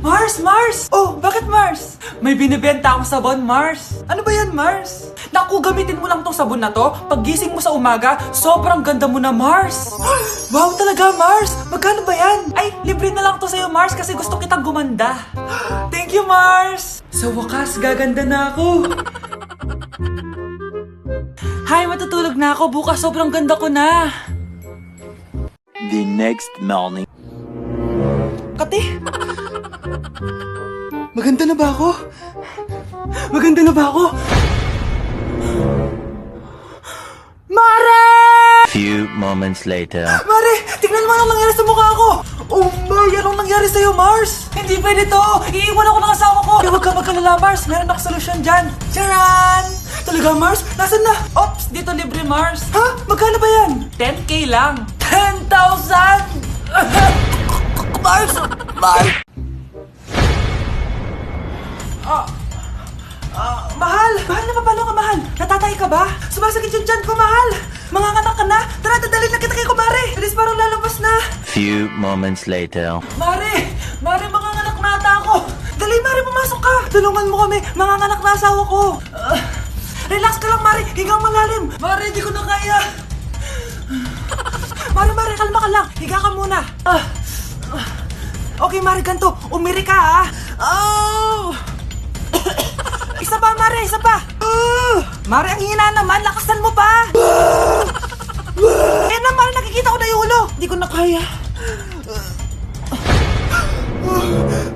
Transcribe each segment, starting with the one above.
Mars! Mars! Oh, bakit Mars? May binibenta akong sabon, Mars. Ano ba yan, Mars? Naku, gamitin mo lang tong sabon na to. Pag gising mo sa umaga, sobrang ganda mo na, Mars. Wow, talaga, Mars. Magkano ba yan? Ay, libre na lang to sa'yo, Mars, kasi gusto kitang gumanda. Thank you, Mars. Sa wakas, gaganda na ako. Hay, matutulog na ako. Bukas, sobrang ganda ko na. The next morning. Kati? Maganda na ba ako? Maganda na ba ako? Mare! Few moments later. Mare! Tignan mo anong nangyari sa mukha ko! Oh my! Anong nangyari sa'yo, Mars? Hindi pwede to! Iiwan ako ng asawa ko! Huwag ka magkalala, Mars! Meron ako solusyon dyan! Charan! Talaga, Mars? Nasaan na? Ops! Dito libre, Mars! Ha? Magkano ba yan? 10K lang! 10,000! Mars! Mars! Mahal! Mahal na paano ka, mahal? Natatay ka ba? Sumasakit yung tiyan ko, mahal! Manganganak ka na? Tara, dadalhin na kita kay kumare! Bilis, parang lalabas na! Few moments later. Mare! Mare, manganganak na ata ako! Dali, Mare, pumasok ka! Tulungan mo kami! Manganganak na asawa ko! Relax ka lang, Mare! Higang malalim! Mare, di ko na kaya! Mare, kalma ka lang! Higa ka muna! Okay, Mare, ganito! Umiri ka, ha? Oh! Isa pa, Mare! Isa pa! Mare, ang hina naman! Lakasan mo pa! Eh na, Mare, nakikita ko na yung ulo! Di ko na kaya!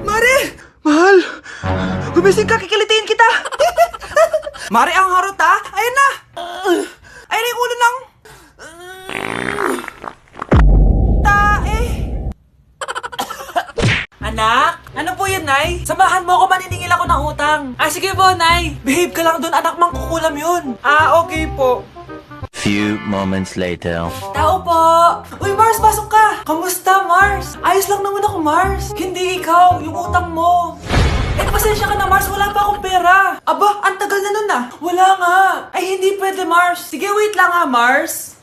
Mare! Mahal! Gumising ka, kikilitiin kita! Mare, ang harot, ha? Ayun na! Ayun na yung ulo ng... tae! Anak? Ano po yun, Nay? Samahan mo ako, maniningil ako ng utang. Sige po, Nay. Behave ka lang doon, anak, mangkukulam yun. Okay po. Few moments later. Tao po! Uy, Mars, pasok ka! Kamusta, Mars? Ayos lang naman ako, Mars. Hindi ikaw, yung utang mo. Pasensya ka na, Mars. Wala pa akong pera. Aba, ang tagal na nun, Wala nga. Ay, hindi pwede, Mars. Sige, wait lang, Mars.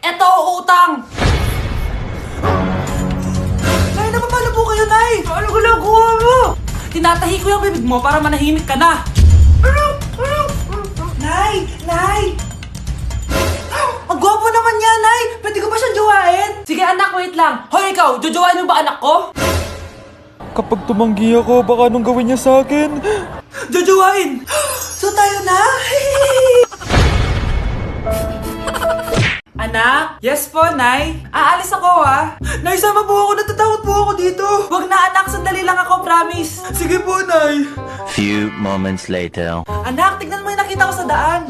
Eto, utang. Nay, napapalo po kayo, Nay. Ano ginagawa mo? Tinatahi ko yung bibig mo para manahimik ka na. Nay! Ang gwapo naman niya, Nay! Pwede ko ba siyang jowain? Sige, anak, wait lang. Hoy, ikaw, jojowain mo ba anak ko? Kapag tumanggi ako, baka anong gawin niya sa akin? Jojowain! So tayo na? Anak? Yes po, Nay. Aalis ako, ha? Nay, sama po ako. Natatakot po ako dito. Wag na, anak. Sandali lang ako, promise. Sige po, Nay. Few moments later. Anak, tignan mo yung nakita ko sa daan.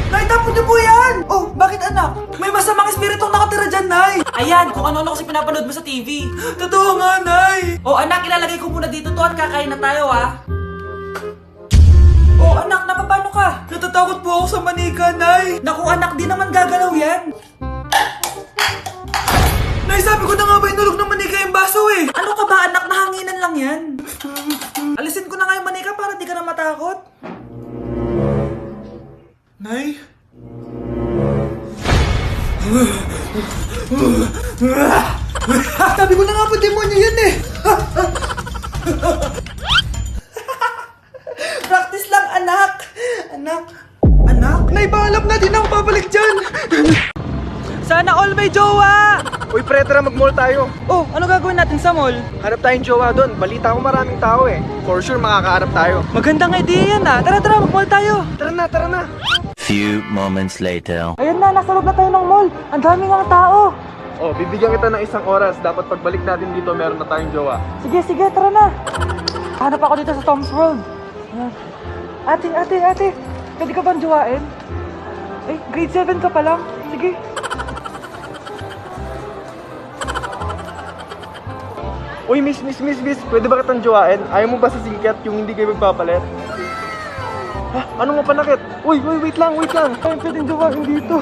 Nay, tapon niyo po yan! Oh, bakit anak? May masamang espiritong nakatira dyan, Nay! Ayan, kung ano-ano kasi pinapanood mo sa TV. Totoo nga, Nay! Oh, anak, ilalagay ko muna dito to at kakain na tayo, ha? Oh, anak, napapano ka? Natatakot po ako sa manika, Nay! Naku, anak, di naman gagalaw yan! Nay, sabi ko na nga ba inulog ng manika yung baso, eh! Ano ka ba, anak? Nahanginan lang yan! Alisin ko na nga yung manika para di ka na matakot. Nay? Sabi ko na nga po, demonyo yan eh! Practice lang, anak! Anak? Nay, paalam na, di na ako babalik dyan! Sana all may jowa! Uy, pre, tara mag-mall tayo. Oh, ano gagawin natin sa mall? Hanap tayong jowa doon. Balita ko maraming tao eh. For sure, makakahanap tayo. Magandang idea yan, Tara, mag-mall tayo! Tara na. Few moments later. Ayun na, nasa loob na tayo ng mall! Ang dami nga tao! Oh, bibigyan kita ng 1 oras. Dapat pagbalik natin dito, meron na tayong jowa. Sige, tara na! Hanap ako dito sa Tom's World. Ate, pwede ka bang jowain? Eh, grade 7 ka pa lang. Sige. Uy, miss, pwede ba kitang jowain? Ayaw mo ba sa singkat yung hindi kayo magpapalit? Ha? Ano nga panakit? Uy, wait lang. Ay, pwedeng jowain dito.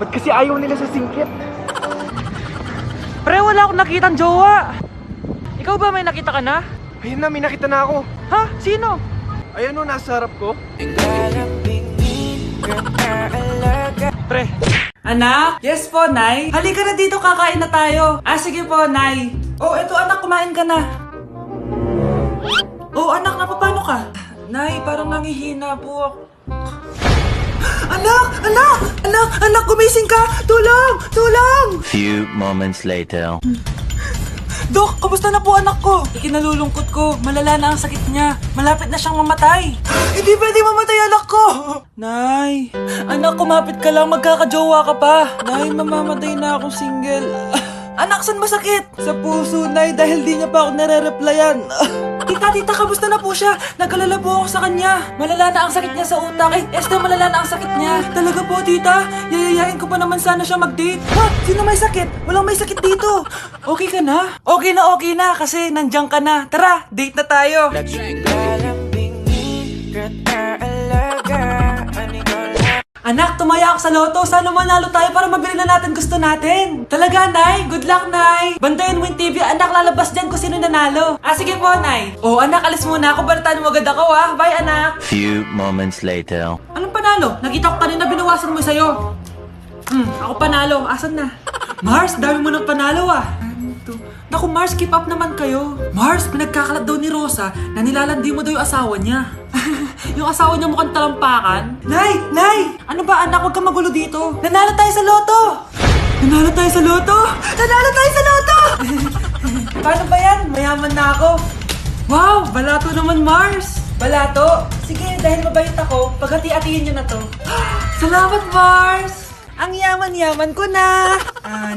Ba't kasi ayaw nila sa singkit? Pre, wala akong nakitang jowa! Ikaw ba may nakita ka na? Ayun na, may nakita na ako. Ha? Sino? Ayan o, nasa harap ko. Pre. Anak? Yes po, Nay. Halika na dito, kakain na tayo. Sige po, Nay. Oh, eto anak, kumain ka na. Oh, anak, napapano ka? Nay, parang nangihina po ako. Anak, gumising ka! Tulong! Few moments later. Dok, kamusta na po anak ko? Ikinalulungkot ko, malala na ang sakit niya. Malapit na siyang mamatay. Hindi pwede mamatay anak ko! Nay, anak, kumapit ka lang, magkakajowa ka pa. Nay, mamamatay na akong single. Anak, saan masakit? Sa puso, Nay, dahil di niya pa ako nare-replyan. Tita, kamusta na po siya? Nag-alala po ako sa kanya. Malala na ang sakit niya sa utak. Esther, malala na ang sakit niya. Talaga po, tita? Yayayain ko pa naman sana siya mag-date. Ha? Sino may sakit? Walang may sakit dito. Okay ka na? Okay na, kasi nandiyan ka na. Tara, date na tayo. Anak, tumaya ako sa loto. Sana manalo tayo para mabili na natin gusto natin. Talaga, Nay? Good luck, Nay. Bantayan mo yung TV. Anak, lalabas dyan kung sino nanalo. Sige po, Nay. Oh, anak, alis muna ako. Balitaan mo agad ako, ha? Bye, anak. Few moments later. Anong panalo? Nakita ko kanina binawasan mo sa'yo. Ako panalo. Asan na? Mars, dami mo ng panalo, ah. Naku, Mars, keep up naman kayo. Mars, pinagkakalat daw ni Rosa na nilalandi mo daw yung asawa niya. Yung asawa niya mukhang talampakan. Nay! Ano ba anak? Huwag kang magulo dito. Nanalo tayo sa loto! Paano ba yan? Mayaman na ako. Wow! Balato naman, Mars! Balato? Sige, dahil mabait ako, paghati-hatiin niyo na to. Salamat, Mars! Ang yaman-yaman ko na!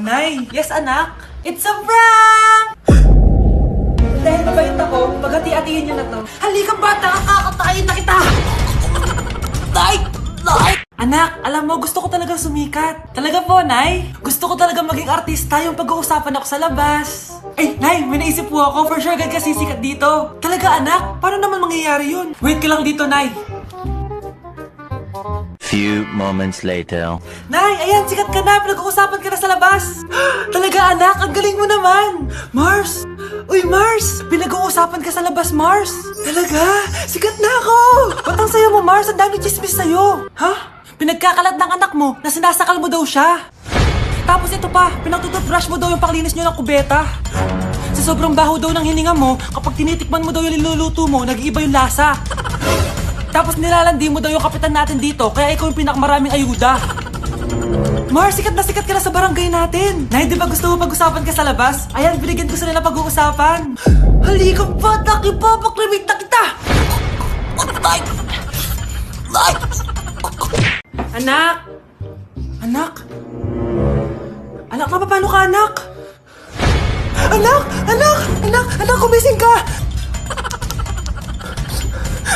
Nay! Yes, anak? It's a prank! Dahil mabait ako, paghati-hatiin niyo na to. Halika bata, kakatayin na kita! Nay! Anak, alam mo, gusto ko talagang sumikat. Talaga po, Nay? Gusto ko talagang maging artista yung pag-uusapan ako sa labas. Nay, may naisip po ako. For sure, agad kasi sikat dito. Talaga, anak? Paano naman mangyayari yun? Wait ka lang dito, Nay. Few moments later. Nay, ayan, sikat ka na. Pinag-uusapan ka na sa labas. Talaga, anak? Ang galing mo naman. Mars! Uy, Mars! Pinag-uusapan ka sa labas, Mars. Talaga? Sikat na ako! Ba't ang sayo mo, Mars? Ang dami chismis sa'yo. Ha? Pinagkakalat ng anak mo na sinasakal mo daw siya. Tapos ito pa, pinagtututbrush mo daw yung panglinis nyo ng kubeta. Sa sobrang baho daw ng hininga mo, kapag tinitikman mo daw yung niluluto mo, nag-iiba yung lasa. Tapos nilalandi mo daw yung kapitan natin dito, kaya ikaw yung pinakamaraming ayuda. Mars, sikat ka na sa barangay natin. Nay, di ba gusto mo pag-usapan ka sa labas? Ayan, binigyan ko sila ng pag-uusapan. Halika ba, nakipapakrimik na kita! Anak, paano ka, anak? Anak, kumising ka!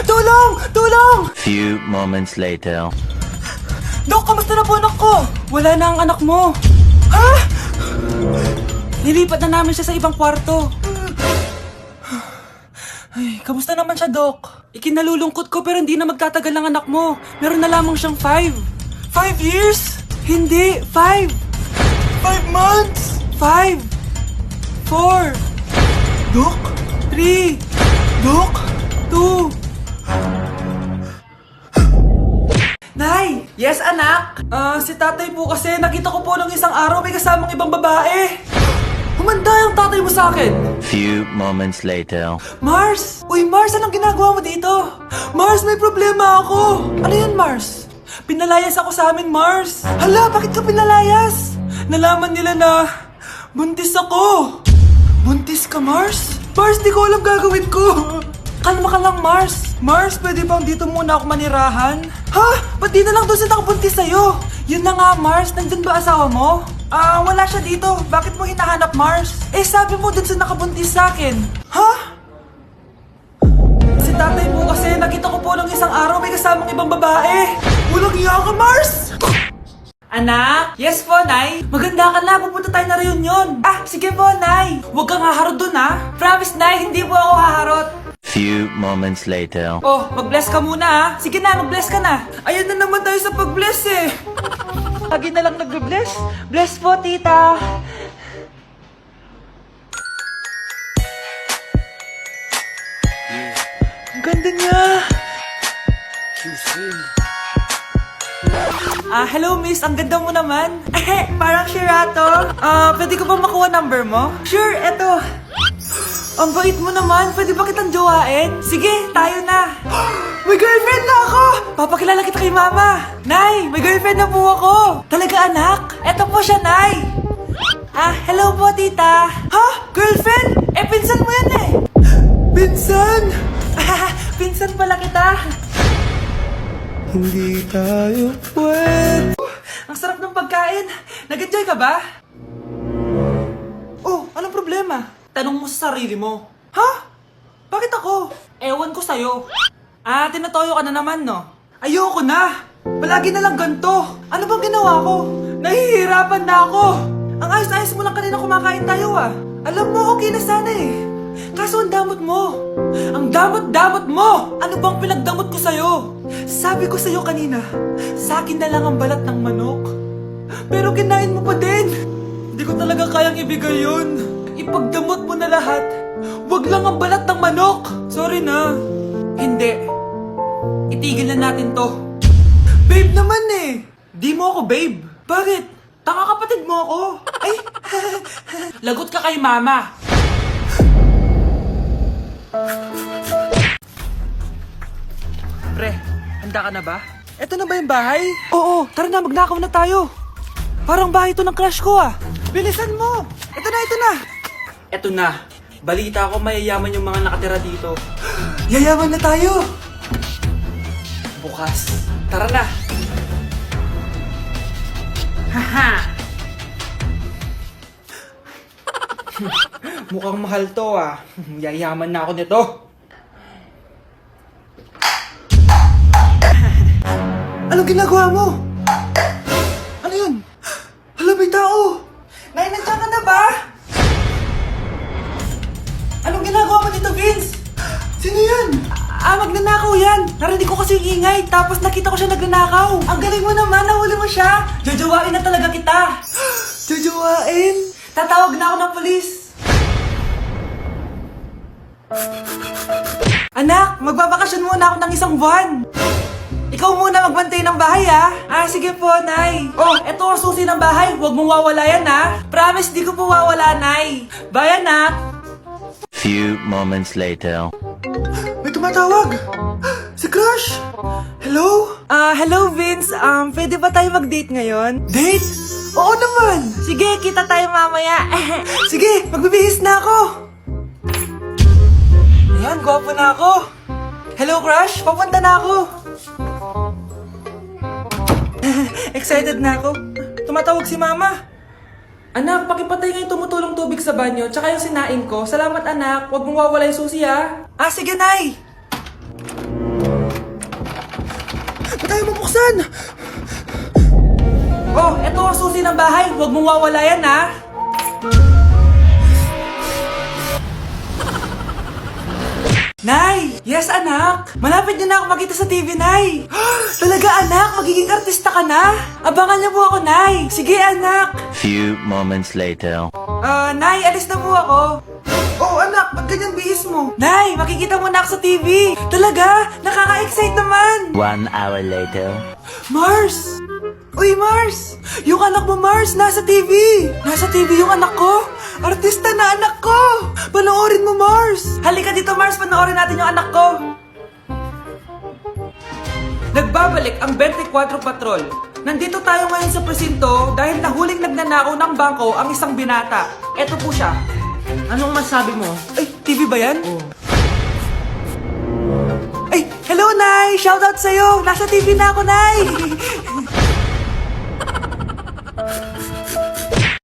Tulong! Few moments later. Dok, kamusta na po anak ko? Wala na ang anak mo. Ha? Nilipat na namin siya sa ibang kwarto. Ay, kamusta naman siya, Dok? Ikinalulungkot ko pero hindi na magtatagal ang anak mo. Meron na lamang siyang 5. 5 years? Hindi, 5. 5 months? 5. 4. Dok? 3. Dok? 2. Nay! Yes, anak? Si tatay po kasi nakita ko po ng isang araw may kasamang ibang babae. Humanda yung tatay mo sa akin. Few moments later. Mars! Uy, Mars, anong ginagawa mo dito? Mars, may problema ako. Ano yun, Mars? Pinalayas ako sa amin, Mars. Hala, bakit ka pinalayas? Nalaman nila na buntis ako. Buntis ka, Mars? Mars, di ko alam gagawin ko. Kalma ka lang, Mars. Mars, pwede bang dito muna ako manirahan? Ha? Ba't di na lang doon sa nakabuntis sa'yo? Yun na nga, Mars. Nandun ba asawa mo? Wala siya dito. Bakit mo hinahanap, Mars? Sabi mo dun sa nakabuntis sa akin. Ha? Si tatay mo kasi nakita ko po ng isang araw may kasamang ibang babae. Walang iya ka, Mars! Anak? Yes po, Nay. Maganda ka na. Pupunta tayo na reunion. Sige po, Nay. Huwag kang haharot dun, ha? Promise, Nay. Hindi po ako haharot. Few moments later. Oh, mag-bless ka muna, ha? Sige na, mag-bless ka na. Ayan na naman tayo sa pag-bless, eh. Lagi na lang nagbe-bless. Bless po, tita. Ang ganda niya. Hello miss, ang ganda mo naman. Parang Sherato. Pwede ko ba makuha number mo? Sure, eto. Ang bait mo naman, pwede ba kitang jowain? Sige, tayo na. May girlfriend na ako! Papakilala kita kay mama. Nay, may girlfriend na po ako. Talaga anak? Eto po siya, Nay. Hello po tita. Ha? Girlfriend? Pinsan mo yan eh. Pinsan? Pinsan pala kita. Hindi tayo pwede. Ang sarap ng pagkain. Nag-enjoy ka ba? Oh, anong problema? Tanong mo sa sarili mo. Ha? Bakit ako? Ewan ko sa'yo. Tinatoyo ka na naman, no? Ayoko na! Palagi na lang ganito. Ano bang ginawa ko? Nahihirapan na ako. Ang ayos-ayos mo lang kanina kumakain tayo, Alam mo, okay na sana eh. Kaso ang damot mo. Ang damot-damot mo! Ano bang pinagdamot ko sa'yo? Sabi ko sa'yo kanina, sa akin na lang ang balat ng manok. Pero kinain mo pa din. Hindi ko talaga kayang ibigay yun. Ipagdamot mo na lahat. Wag lang ang balat ng manok. Sorry na. Hindi. Itigil na natin to. Babe naman eh. Di mo ako babe. Bakit? Tanga kapatid mo ako. Ay, lagot ka kay mama. Pre, handa ka na ba? Eto na ba yung bahay? Oo, tara na, magnakaw na tayo. Parang bahay to ng crush ko Bilisan mo. Ito na. Eto na. Balita ko mayayaman yung mga nakatira dito. Yayaman na tayo! Bukas. Tara na! Haha! Mukhang mahal to Yayaman na ako nito. Anong ginagawa mo? Ano yun? Hala, may tao! Nay, nandiyan ka na ba? Anong ginagawa mo dito, Vince? Sino yan? Magnanakaw yan. Narinig ko kasi yung ingay, tapos nakita ko siya nagnanakaw. Ang galing mo naman, nahuli mo siya. Jajawain na talaga kita. Jajawain? Tatawag na ako ng polis. Anak, magbabakasyon muna ako ng isang buwan. Ikaw muna magbantay ng bahay sige po, Nay. Oh, eto ang susi ng bahay. Huwag mong wawala yan Promise, di ko po wawala, Nay. Bye, anak. Few moments later. May tumatawag! Si Crush! Hello? Hello Vince. Pwede ba tayo mag-date ngayon? Date? Oo naman! Sige, kita tayo mamaya. Sige, magbibihis na ako! Ayan, gwapo na ako. Hello Crush, papunta na ako. Excited na ako. Tumatawag si Mama. Anak, pakipatay nga yung tumutulong tubig sa banyo, tsaka yung sinain ko. Salamat anak, huwag mong wawala yung susi sige Nay! Ba't tayo mabuksan? Oh, eto ang susi ng bahay, huwag mong wawala yan Nay! Yes, anak! Malapit niyo na ako makita sa TV, Nay! Talaga, anak? Magiging artista ka na? Abangan niyo po ako, Nay! Sige, anak! Few moments later. Nay, alis na po ako. Oh, anak, ba't ganyan bihis mo? Nay, makikita mo na ako sa TV! Talaga? Nakaka-excite naman! 1 hour later. Mars! Uy, Mars! Yung anak mo, Mars, nasa TV! Nasa TV yung anak ko! Artista na anak ko! Panoorin mo, Mars! Halika dito, Mars, panoorin natin yung anak ko! Nagbabalik ang 24 Patrol. Nandito tayo ngayon sa presinto dahil nahuling nagnanakaw ng bangko ang isang binata. Eto po siya. Anong masabi mo? Ay, TV ba yan? Ay, hello, Nay! Shoutout sa'yo! Nasa TV na ako, Nay!